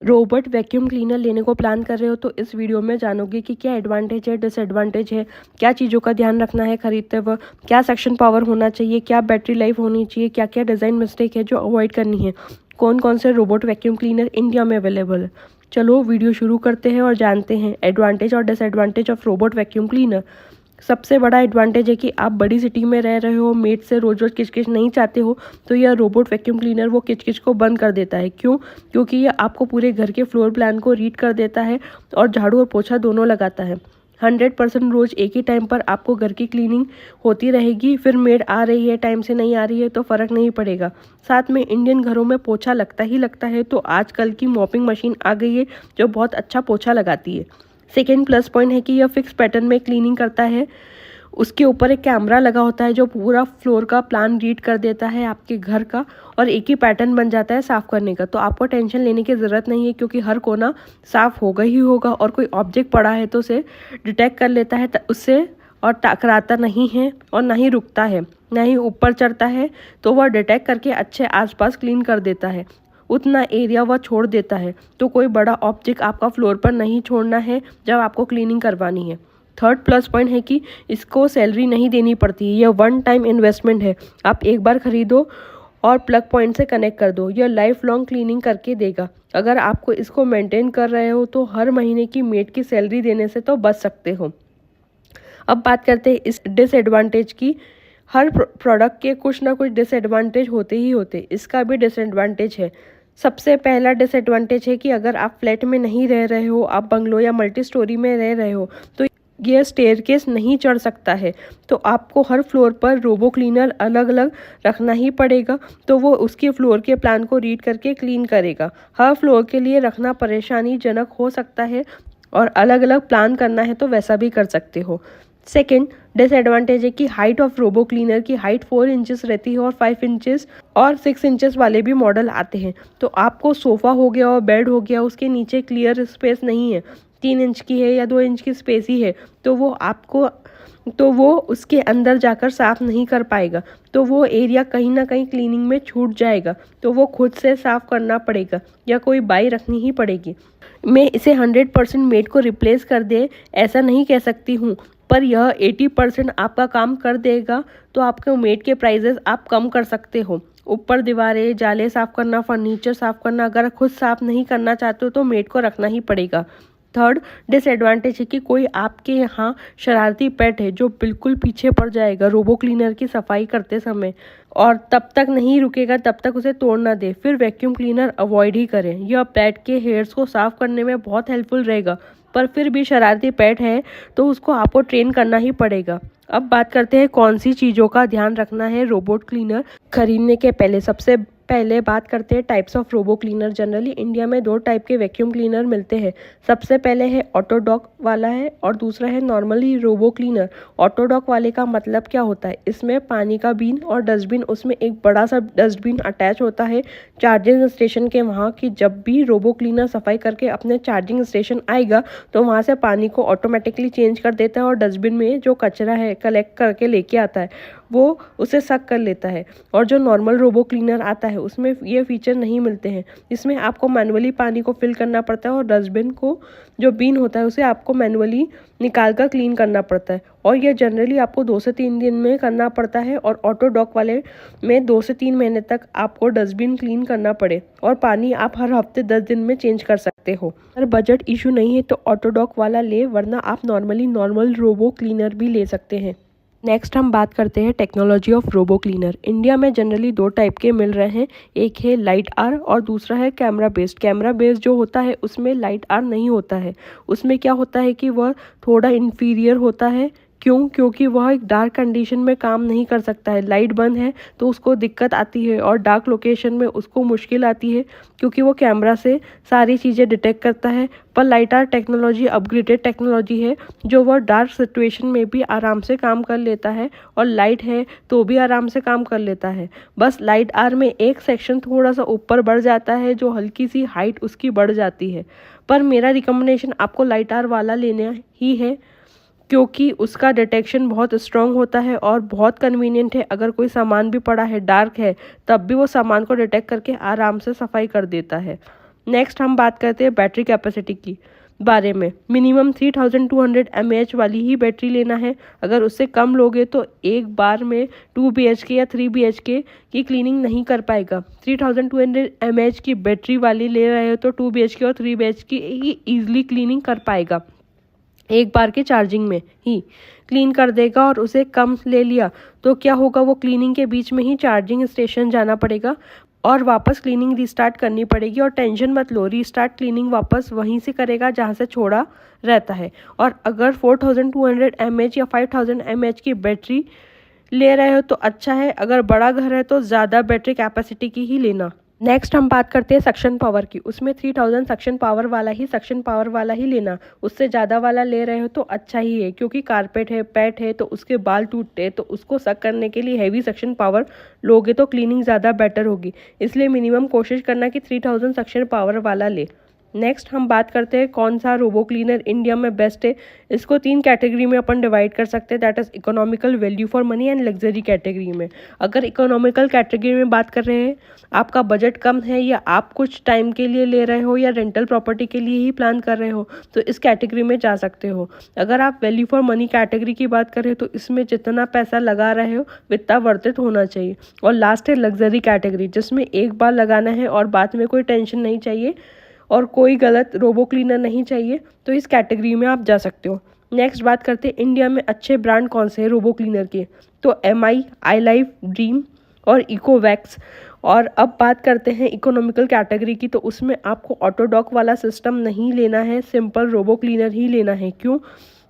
Robot vacuum cleaner लेने को plan कर रहे हो तो इस वीडियो में जानोगे कि क्या एडवांटेज है, डिसएडवांटेज है, क्या चीज़ों का ध्यान रखना है खरीदते वक्त, क्या सेक्शन पावर होना चाहिए, क्या बैटरी लाइफ होनी चाहिए, क्या क्या डिज़ाइन मिस्टेक है जो अवॉइड करनी है, कौन कौन से रोबोट वैक्यूम क्लीनर इंडिया में अवेलेबल है। चलो वीडियो शुरू करते हैं और जानते हैं एडवांटेज और disadvantage of robot vacuum cleaner. सबसे बड़ा एडवांटेज है कि आप बड़ी सिटी में रह रहे हो, मेड से रोज रोज किचकिच नहीं चाहते हो, तो यह रोबोट वैक्यूम क्लीनर वो किचकिच को बंद कर देता है। क्यों? क्योंकि यह आपको पूरे घर के फ्लोर प्लान को रीड कर देता है और झाड़ू और पोछा दोनों लगाता है। 100% रोज एक ही टाइम पर आपको घर की क्लीनिंग होती रहेगी। फिर मेड आ रही है, टाइम से नहीं आ रही है तो फ़र्क नहीं पड़ेगा। साथ में इंडियन घरों में पोछा लगता ही लगता है, तो आजकल की मॉपिंग मशीन आ गई है जो बहुत अच्छा पोछा लगाती है। सेकेंड प्लस पॉइंट है कि यह फिक्स पैटर्न में क्लीनिंग करता है। उसके ऊपर एक कैमरा लगा होता है जो पूरा फ्लोर का प्लान रीड कर देता है आपके घर का, और एक ही पैटर्न बन जाता है साफ़ करने का। तो आपको टेंशन लेने की ज़रूरत नहीं है, क्योंकि हर कोना साफ़ होगा ही होगा, और कोई ऑब्जेक्ट पड़ा है तो उसे डिटेक्ट कर लेता है उससे, और टकराता नहीं है और ना ही रुकता है, ना ही ऊपर चढ़ता है। तो वह डिटेक्ट करके अच्छे आसपास क्लीन कर देता है। उतना एरिया वह छोड़ देता है, तो कोई बड़ा ऑब्जेक्ट आपका फ्लोर पर नहीं छोड़ना है जब आपको क्लीनिंग करवानी है। थर्ड प्लस पॉइंट है कि इसको सैलरी नहीं देनी पड़ती। यह वन टाइम इन्वेस्टमेंट है। आप एक बार खरीदो और प्लग पॉइंट से कनेक्ट कर दो, यह लाइफ लॉन्ग क्लीनिंग करके देगा। अगर आपको इसको मेंटेन कर रहे हो तो हर महीने की मेड की सैलरी देने से तो बच सकते हो। अब बात करते हैं इस डिसएडवांटेज की। हर प्रोडक्ट के कुछ ना कुछ डिसएडवांटेज होते ही होते, इसका भी डिसएडवांटेज है। सबसे पहला डिसएडवांटेज है कि अगर आप फ्लैट में नहीं रह रहे हो, आप बंगलो या मल्टी स्टोरी में रह रहे हो, तो यह स्टेयरकेस नहीं चढ़ सकता है। तो आपको हर फ्लोर पर रोबो क्लीनर अलग अलग रखना ही पड़ेगा, तो वो उसके फ्लोर के प्लान को रीड करके क्लीन करेगा। हर फ्लोर के लिए रखना परेशानीजनक हो सकता है, और अलग अलग प्लान करना है तो वैसा भी कर सकते हो। सेकेंड डिसएडवांटेज है कि हाइट ऑफ रोबो क्लीनर की हाइट 4 इंचेस रहती है, और 5 इंचेस और 6 इंचेस वाले भी मॉडल आते हैं। तो आपको सोफ़ा हो गया और बेड हो गया, उसके नीचे क्लियर स्पेस नहीं है, 3 इंच की है या 2 इंच की स्पेस ही है, तो वो उसके अंदर जाकर साफ़ नहीं कर पाएगा। तो वो एरिया कहीं ना कहीं क्लीनिंग में छूट जाएगा, तो वो खुद से साफ़ करना पड़ेगा या कोई बाई रखनी ही पड़ेगी। मैं इसे 100% मेड को रिप्लेस कर दे ऐसा नहीं कह सकती हूँ, पर यह 80% आपका काम कर देगा। तो आपके मेड के प्राइजेस आप कम कर सकते हो। ऊपर दीवारें, जाले साफ़ करना, फर्नीचर साफ़ करना, अगर खुद साफ़ नहीं करना चाहते हो तो मेड को रखना ही पड़ेगा। थर्ड डिसएडवांटेज है कि कोई आपके यहाँ शरारती पेट है जो बिल्कुल पीछे पड़ जाएगा रोबो क्लीनर की सफाई करते समय, और तब तक नहीं रुकेगा तब तक उसे तोड़ ना दे। फिर वैक्यूम क्लीनर अवॉइड ही करें। यह पेट के हेयर्स को साफ करने में बहुत हेल्पफुल रहेगा, पर फिर भी शरारती पेट है तो उसको आपको ट्रेन करना ही पड़ेगा। अब बात करते हैं कौन सी चीज़ों का ध्यान रखना है रोबोट क्लीनर खरीदने के पहले। सबसे पहले बात करते हैं types of robo cleaner. Generally India में 2 टाइप के वैक्यूम क्लीनर मिलते हैं। सबसे पहले है ऑटोडॉक वाला है, और दूसरा है नॉर्मली रोबो क्लीनर। ऑटोडॉक वाले का मतलब क्या होता है, इसमें पानी का बीन और डस्टबिन, उसमें एक बड़ा सा डस्टबिन अटैच होता है चार्जिंग स्टेशन के वहाँ, कि जब भी रोबो क्लीनर सफाई करके अपने चार्जिंग स्टेशन आएगा तो वहाँ से पानी को ऑटोमेटिकली चेंज कर देता है, और डस्टबिन में जो कचरा है कलेक्ट करके लेके आता है वो उसे सक कर लेता है। और जो नॉर्मल रोबो क्लीनर आता है उसमें ये फीचर नहीं मिलते हैं। इसमें आपको मैनुअली पानी को फिल करना पड़ता है, और डस्टबिन को जो बीन होता है उसे आपको मैनुअली निकाल कर क्लीन करना पड़ता है, और यह जनरली आपको 2 से 3 दिन में करना पड़ता है। और ऑटो डॉक वाले में 2 से 3 महीने तक आपको डस्टबिन क्लीन करना पड़े, और पानी आप हर हफ्ते 10 दिन में चेंज कर सकते हो। अगर बजट इशू नहीं है तो ऑटो डॉक वाला ले, वरना आप नॉर्मल रोबो क्लीनर भी ले सकते हैं। नेक्स्ट हम बात करते हैं technology of robo cleaner. India में जनरली 2 टाइप के मिल रहे हैं, एक है लाइट आर और दूसरा है कैमरा बेस्ड। कैमरा बेस्ड जो होता है उसमें लाइट आर नहीं होता है। उसमें क्या होता है कि वह थोड़ा इन्फीरियर होता है। क्यों? क्योंकि वह एक डार्क कंडीशन में काम नहीं कर सकता है। लाइट बंद है तो उसको दिक्कत आती है, और डार्क लोकेशन में उसको मुश्किल आती है, क्योंकि वो कैमरा से सारी चीज़ें डिटेक्ट करता है। पर lidar technology upgraded technology है, जो वह डार्क सिचुएशन में भी आराम से काम कर लेता है, और लाइट है तो भी आराम से काम कर लेता है। बस लाइट आर में एक सेक्शन थोड़ा सा ऊपर बढ़ जाता है, जो हल्की सी हाइट उसकी बढ़ जाती है। पर मेरा रिकमेंडेशन आपको लाइट आर वाला लेना ही है, क्योंकि उसका डिटेक्शन बहुत स्ट्रॉन्ग होता है और बहुत कन्वीनियंट है। अगर कोई सामान भी पड़ा है, डार्क है, तब भी वो सामान को डिटेक्ट करके आराम से सफाई कर देता है। नेक्स्ट हम बात करते हैं बैटरी कैपेसिटी की बारे में। मिनिमम 3200 mAh वाली ही बैटरी लेना है। अगर उससे कम लोगे तो एक बार में 2 BHK या 3 BHK की क्लीनिंग नहीं कर पाएगा। 3200 mAh की बैटरी वाली ले रहे हो तो 2 BHK और 3 BHK ही ईजिली क्लीनिंग कर पाएगा, एक बार के चार्जिंग में ही क्लीन कर देगा। और उसे कम ले लिया तो क्या होगा, वो क्लीनिंग के बीच में ही चार्जिंग स्टेशन जाना पड़ेगा और वापस क्लीनिंग रीस्टार्ट करनी पड़ेगी। और टेंशन मत लो, रीस्टार्ट क्लीनिंग वापस वहीं से करेगा जहाँ से छोड़ा रहता है। और अगर 4200 mAh या 5000 mAh की बैटरी ले रहे हो तो अच्छा है, अगर बड़ा घर है तो ज़्यादा बैटरी कैपेसिटी की ही लेना। नेक्स्ट हम बात करते हैं सक्शन पावर की। उसमें 3000 सक्शन पावर वाला ही लेना। उससे ज़्यादा वाला ले रहे हो तो अच्छा ही है, क्योंकि कारपेट है, पेट है तो उसके बाल टूटते हैं, तो उसको सक करने के लिए हैवी सक्शन पावर लोगे तो क्लीनिंग ज़्यादा बेटर होगी। इसलिए मिनिमम कोशिश करना कि 3000 सक्शन पावर वाला ले। नेक्स्ट हम बात करते हैं कौन सा रोबो क्लीनर इंडिया में बेस्ट है। इसको 3 कैटेगरी में अपन डिवाइड कर सकते हैं, that is economical, value for money and luxury category में। अगर इकोनॉमिकल कैटेगरी में बात कर रहे हैं, आपका बजट कम है या आप कुछ टाइम के लिए ले रहे हो या रेंटल प्रॉपर्टी के लिए ही प्लान कर रहे हो, तो इस कैटेगरी में जा सकते हो। अगर आप वैल्यू फॉर मनी कैटेगरी की बात करें तो इसमें जितना पैसा लगा रहे हो उतना वर्थ इट होना चाहिए। और लास्ट है लग्जरी कैटेगरी, जिसमें एक बार लगाना है और बाद में कोई टेंशन नहीं चाहिए और कोई गलत रोबो क्लीनर नहीं चाहिए, तो इस कैटेगरी में आप जा सकते हो। नेक्स्ट बात करते हैं इंडिया में अच्छे ब्रांड कौन से हैं रोबो क्लीनर के। तो MI, iLife, ड्रीम और इकोवैक्स। और अब बात करते हैं इकोनॉमिकल कैटेगरी की, तो उसमें आपको ऑटोडॉक वाला सिस्टम नहीं लेना है, सिंपल रोबो क्लीनर ही लेना है। क्यों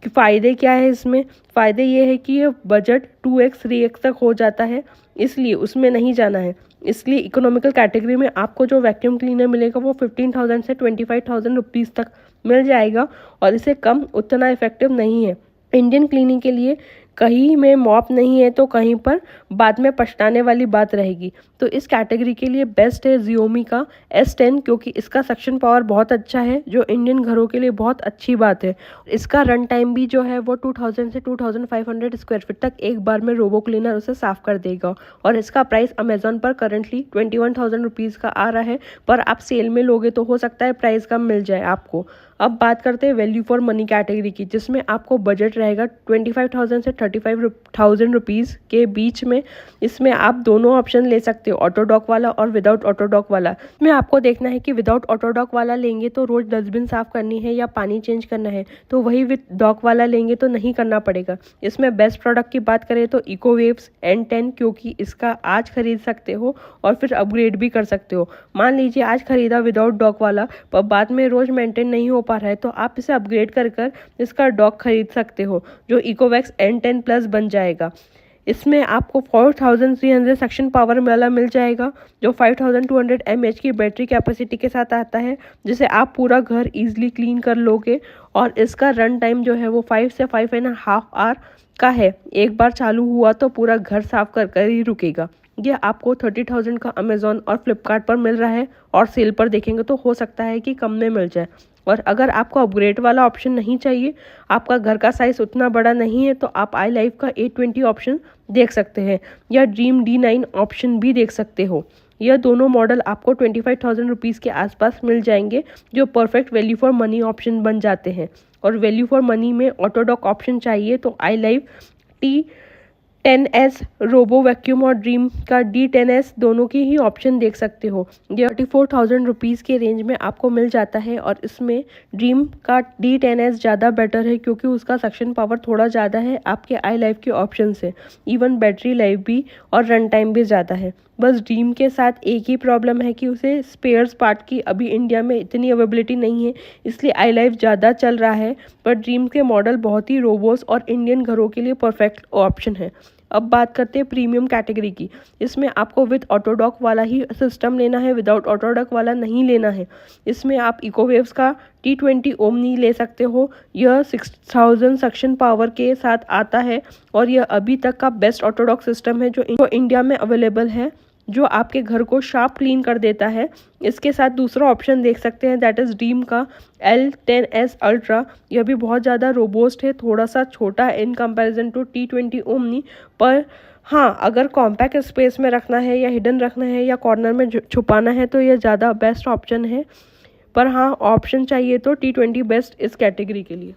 कि फ़ायदे क्या है इसमें? फ़ायदे ये है कि ये बजट 2x 3x तक हो जाता है, इसलिए उसमें नहीं जाना है। इसलिए इकोनॉमिकल कैटेगरी में आपको जो वैक्यूम क्लीनर मिलेगा वो 15,000 से 25,000 रुपीज़ तक मिल जाएगा, और इससे कम उतना इफेक्टिव नहीं है। इंडियन क्लीनिंग के लिए कहीं में मॉप नहीं है तो कहीं पर बाद में पछताने वाली बात रहेगी। तो इस कैटेगरी के लिए बेस्ट है Xiaomi का S10, क्योंकि इसका सक्शन पावर बहुत अच्छा है, जो इंडियन घरों के लिए बहुत अच्छी बात है। इसका रन टाइम भी जो है वो 2000 से 2500 स्क्वायर फीट तक एक बार में रोबो क्लीनर उसे साफ कर देगा। और इसका प्राइस अमेजोन पर करंटली 21,000 रुपीज़ का आ रहा है, पर आप सेल में लोगे तो हो सकता है प्राइस कम मिल जाए आपको। अब बात करते हैं वैल्यू फॉर मनी कैटेगरी की, जिसमें आपको बजट रहेगा 25,000 से 35,000 रुपीज़ के बीच में। इसमें आप दोनों ऑप्शन ले सकते हो, ऑटोडॉक वाला और विदाउट ऑटोडॉक वाला। इसमें आपको देखना है कि विदाउट ऑटोडॉक वाला लेंगे तो रोज डस्टबिन साफ करनी है या पानी चेंज करना है, तो वही विद डॉक वाला लेंगे तो नहीं करना पड़ेगा। इसमें बेस्ट प्रोडक्ट की बात करें तो इकोवेव्स N10, क्योंकि इसका आज खरीद सकते हो और फिर अपग्रेड भी कर सकते हो। मान लीजिए आज खरीदा विदाउट डॉक वाला, पर बाद में रोज मेंटेन नहीं हो पा रहा है, तो आप इसे अपग्रेड कर कर इसका डॉक खरीद सकते हो, जो इकोवैक्स N10 प्लस बन जाएगा। इसमें आपको 4300 सक्शन पावर वाला मिल जाएगा, जो 5200 mAh की बैटरी कैपेसिटी के साथ आता है, जिसे आप पूरा घर इजीली क्लीन कर लोगे। और इसका रन टाइम जो है वो 5 से 5.5 आवर का है। एक बार चालू हुआ तो पूरा घर साफ कर कर ही रुकेगा। ये आपको 30,000 का अमेजोन और फ्लिपकार्ट पर मिल रहा है, और सेल पर देखेंगे तो हो सकता है कि कम में मिल जाए। और अगर आपको अपग्रेड वाला ऑप्शन नहीं चाहिए, आपका घर का साइज़ उतना बड़ा नहीं है, तो आप iLife का A20 ऑप्शन देख सकते हैं या ड्रीम D9 ऑप्शन भी देख सकते हो। यह दोनों मॉडल आपको 25,000 रुपीज़ के आसपास मिल जाएंगे, जो perfect value for money option बन जाते हैं। और वैल्यू फॉर मनी में ऑटोडॉक ऑप्शन चाहिए तो iLife T10S रोबो वैक्यूम और ड्रीम का D10S दोनों की ही ऑप्शन देख सकते हो। ये 34,000 रुपीज़ के रेंज में आपको मिल जाता है, और इसमें ड्रीम का D10S ज़्यादा बेटर है, क्योंकि उसका सक्शन पावर थोड़ा ज़्यादा है आपके iLife के ऑप्शन से। इवन बैटरी लाइफ भी और रन टाइम भी ज़्यादा है। बस ड्रीम के साथ एक ही प्रॉब्लम है कि उसे स्पेयर्स पार्ट की अभी इंडिया में इतनी अवेलेबिलिटी नहीं है, इसलिए iLife ज़्यादा चल रहा है। पर ड्रीम के मॉडल बहुत ही रोबोस्ट और इंडियन घरों के लिए परफेक्ट ऑप्शन है। अब बात करते हैं प्रीमियम कैटेगरी की। इसमें आपको विद ऑटोडॉक वाला ही सिस्टम लेना है, विदाउट ऑटोडॉक वाला नहीं लेना है। इसमें आप इकोवेव्स का T20 ओमनी ले सकते हो। यह 6000 सक्शन पावर के साथ आता है, और यह अभी तक का बेस्ट ऑटोडॉक सिस्टम है जो इंडिया में अवेलेबल है, जो आपके घर को शार्प क्लीन कर देता है। इसके साथ दूसरा ऑप्शन देख सकते हैं, दैट इज़ ड्रीम का L10S अल्ट्रा। यह भी बहुत ज़्यादा रोबोस्ट है, थोड़ा सा छोटा in comparison to T20 omni, पर हाँ अगर कॉम्पैक्ट स्पेस में रखना है या हिडन रखना है या कॉर्नर में छुपाना है तो यह ज़्यादा बेस्ट ऑप्शन है। पर हाँ, ऑप्शन चाहिए तो T20 बेस्ट इस कैटेगरी के लिए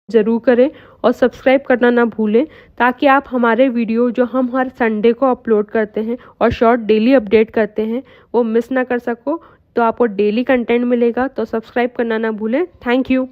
ज़रूर करें और सब्सक्राइब करना ना भूलें, ताकि आप हमारे वीडियो जो हम हर संडे को अपलोड करते हैं और शॉर्ट डेली अपडेट करते हैं वो मिस ना कर सको। तो आपको डेली कंटेंट मिलेगा, तो सब्सक्राइब करना ना भूलें। Thank you.